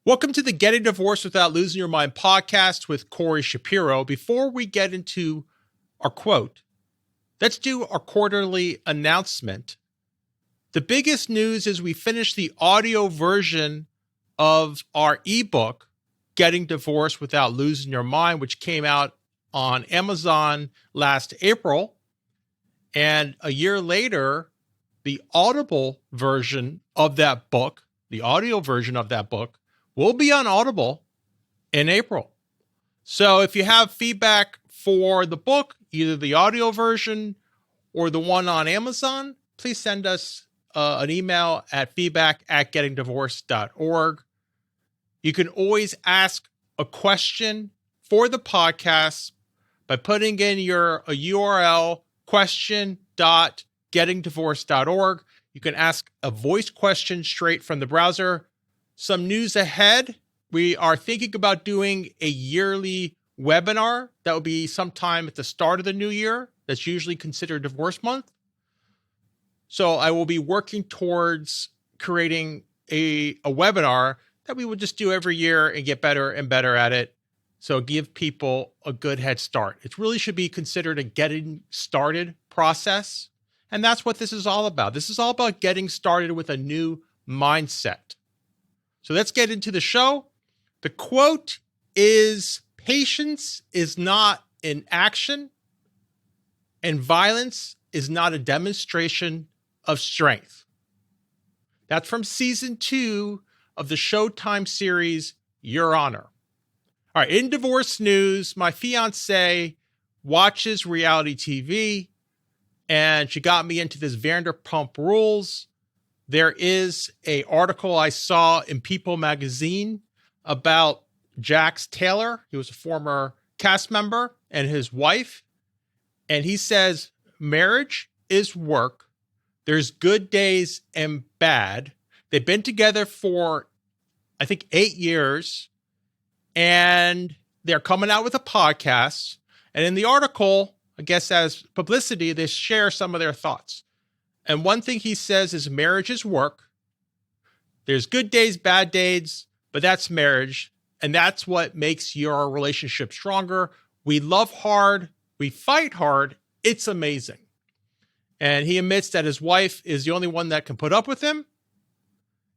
Welcome to the Getting Divorced Without Losing Your Mind podcast with Corey Shapiro. Before we get into our quote, let's do our quarterly announcement. The biggest news is we finished the audio version of our ebook, Getting Divorced Without Losing Your Mind, which came out on Amazon last April. And a year later, the audible version of that book, the audio version of that book, will be on Audible in April. So if you have feedback for the book, either the audio version or the one on Amazon, please send us an email at feedback@gettingdivorced.org. You can always ask a question for the podcast by putting in a URL, question.gettingdivorced.org. You can ask a voice question straight from the browser. Some news ahead. We are thinking about doing a yearly webinar that will be sometime at the start of the new year. That's usually considered divorce month. So I will be working towards creating a webinar that we will just do every year and get better and better at it. So give people a good head start. It really should be considered a getting started process. And that's what this is all about. This is all about getting started with a new mindset. So let's get into the show. The quote is, "Patience is not an action, and violence is not a demonstration of strength." That's from season 2 of the Showtime series, Your Honor. All right, in divorce news, my fiance watches reality TV, and she got me into this Vanderpump Rules. There is an article I saw in People magazine about Jax Taylor. He was a former cast member, and his wife. And he says, marriage is work. There's good days and bad. They've been together for, I think, 8 years. And they're coming out with a podcast. And in the article, I guess as publicity, they share some of their thoughts. And one thing he says is marriage is work. There's good days, bad days, but that's marriage. And that's what makes your relationship stronger. We love hard. We fight hard. It's amazing. And he admits that his wife is the only one that can put up with him.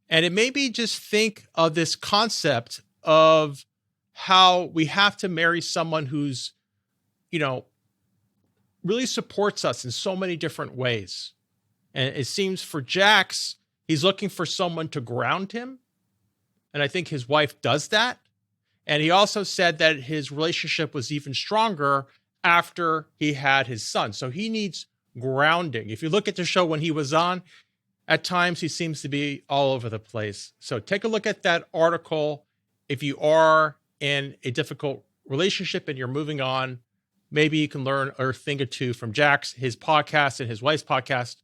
And it made me just think of this concept of how we have to marry someone who's, really supports us in so many different ways. And it seems for Jax, he's looking for someone to ground him. And I think his wife does that. And he also said that his relationship was even stronger after he had his son. So he needs grounding. If you look at the show when he was on, at times he seems to be all over the place. So take a look at that article. If you are in a difficult relationship and you're moving on, maybe you can learn a thing or two from Jax. His podcast and his wife's podcast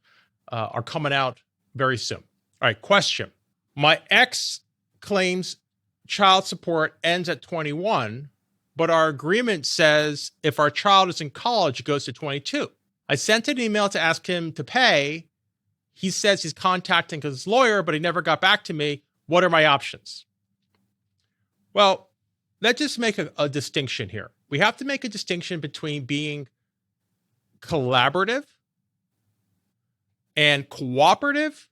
are coming out very soon. All right, question. My ex claims child support ends at 21, but our agreement says if our child is in college, it goes to 22. I sent an email to ask him to pay. He says he's contacting his lawyer, but he never got back to me. What are my options? Well, let's just make a distinction here. We have to make a distinction between being collaborative and cooperative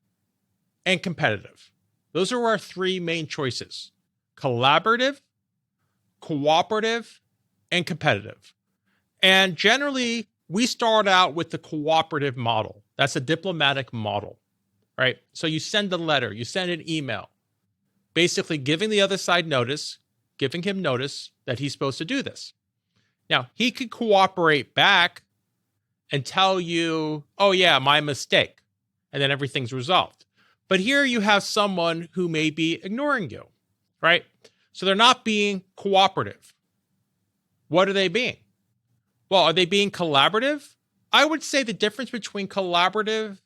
and competitive. Those are our 3 main choices: collaborative, cooperative, and competitive. And generally, we start out with the cooperative model. That's a diplomatic model, right? So you send a letter, you send an email, basically giving the other side notice, giving him notice that he's supposed to do this. Now, he could cooperate back and tell you, oh yeah, my mistake, and then everything's resolved. But here you have someone who may be ignoring you, right? So they're not being cooperative. What are they being? Well, are they being collaborative? I would say the difference between collaborative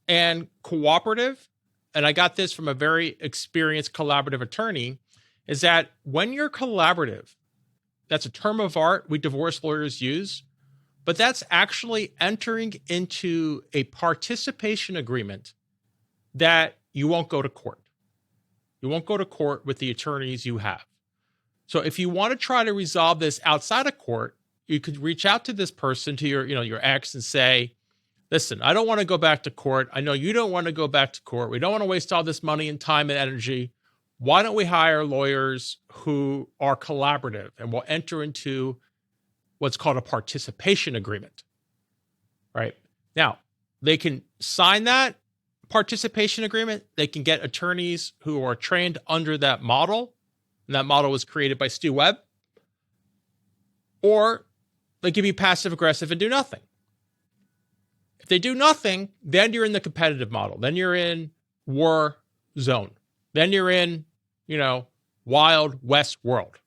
and cooperative, and I got this from a very experienced collaborative attorney, is that when you're collaborative, that's a term of art we divorce lawyers use, but that's actually entering into a participation agreement that you won't go to court. You won't go to court with the attorneys you have. So if you want to try to resolve this outside of court, you could reach out to this person, to your ex, and say, listen, I don't want to go back to court. I know you don't want to go back to court. We don't want to waste all this money and time and energy. Why don't we hire lawyers who are collaborative and will enter into what's called a participation agreement, right? Now, they can sign that participation agreement. They can get attorneys who are trained under that model. And that model was created by Stu Webb. Or they can be passive aggressive and do nothing. If they do nothing, then you're in the competitive model. Then you're in war zone. Then you're in, Wild West world.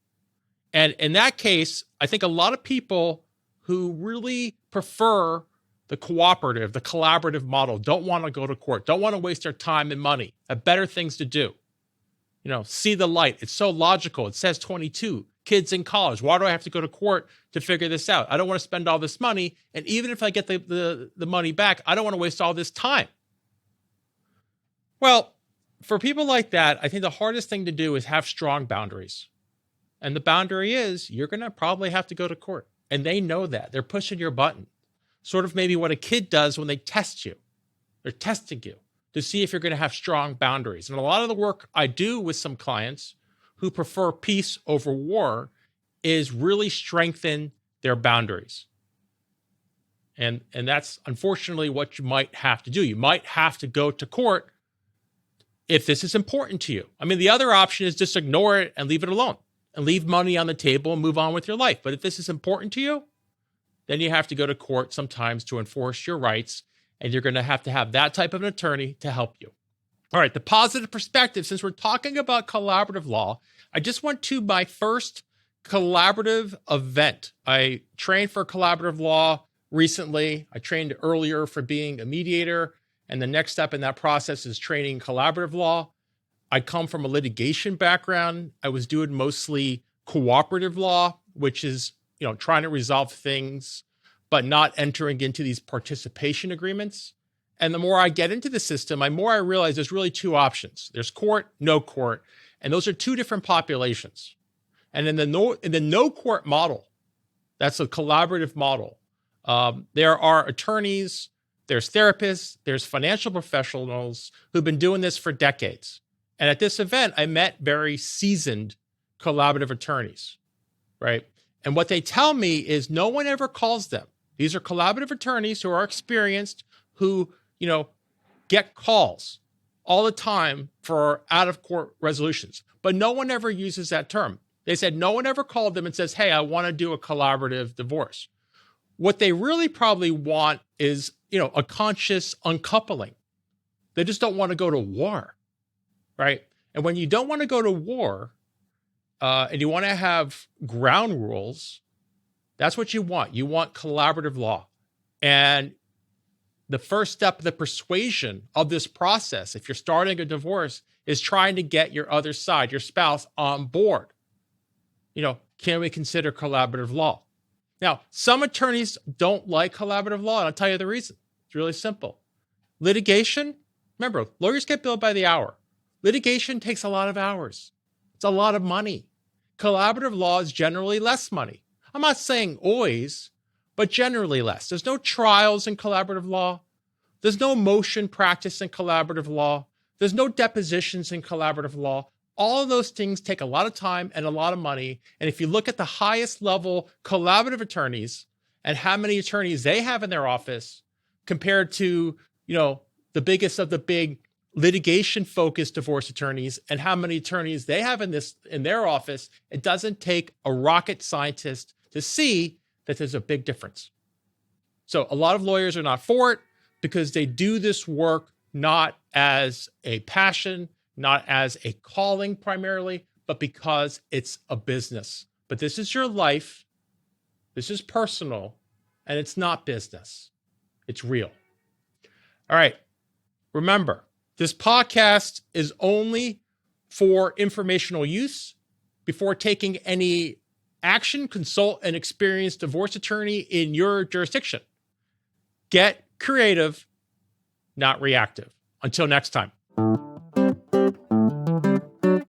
And in that case, I think a lot of people who really prefer the cooperative, the collaborative model, don't want to go to court, don't want to waste their time and money, have better things to do. See the light. It's so logical. It says 22, kids in college. Why do I have to go to court to figure this out? I don't want to spend all this money. And even if I get the money back, I don't want to waste all this time. Well, for people like that, I think the hardest thing to do is have strong boundaries. And the boundary is you're going to probably have to go to court. And they know that. They're pushing your button. Sort of maybe what a kid does when they test you. They're testing you to see if you're going to have strong boundaries. And a lot of the work I do with some clients who prefer peace over war is really strengthen their boundaries. And that's unfortunately what you might have to do. You might have to go to court if this is important to you. I mean, the other option is just ignore it and leave it alone and leave money on the table and move on with your life. But if this is important to you, then you have to go to court sometimes to enforce your rights. And you're going to have that type of an attorney to help you. All right, the positive perspective, since we're talking about collaborative law, I just went to my first collaborative event. I trained for collaborative law recently. I trained earlier for being a mediator. And the next step in that process is training collaborative law. I come from a litigation background. I was doing mostly cooperative law, which is, trying to resolve things, but not entering into these participation agreements. And the more I get into the system, the more I realize there's really two options. There's court, no court. And those are two different populations. And in the no court model, that's a collaborative model. There are attorneys, there's therapists, there's financial professionals who've been doing this for decades. And at this event, I met very seasoned collaborative attorneys, right? And what they tell me is no one ever calls them. These are collaborative attorneys who are experienced, who, get calls all the time for out-of-court resolutions. But no one ever uses that term. They said no one ever called them and says, hey, I want to do a collaborative divorce. What they really probably want is, a conscious uncoupling. They just don't want to go to war, right? And when you don't want to go to war, and you want to have ground rules, that's what you want. You want collaborative law. And the first step of the persuasion of this process, if you're starting a divorce, is trying to get your other side, your spouse, on board. Can we consider collaborative law? Now, some attorneys don't like collaborative law, and I'll tell you the reason. It's really simple. Litigation, remember, lawyers get billed by the hour. Litigation takes a lot of hours. It's a lot of money. Collaborative law is generally less money. I'm not saying always, but generally less. There's no trials in collaborative law. There's no motion practice in collaborative law. There's no depositions in collaborative law. All of those things take a lot of time and a lot of money. And if you look at the highest level collaborative attorneys and how many attorneys they have in their office compared to, the biggest of the big litigation-focused divorce attorneys and how many attorneys they have in their office, it doesn't take a rocket scientist to see that there's a big difference. So a lot of lawyers are not for it because they do this work not as a passion, not as a calling primarily, but because it's a business. But this is your life, this is personal, and it's not business. It's real. All right, remember, this podcast is only for informational use. Before taking any action, consult an experienced divorce attorney in your jurisdiction. Get creative, not reactive. Until next time.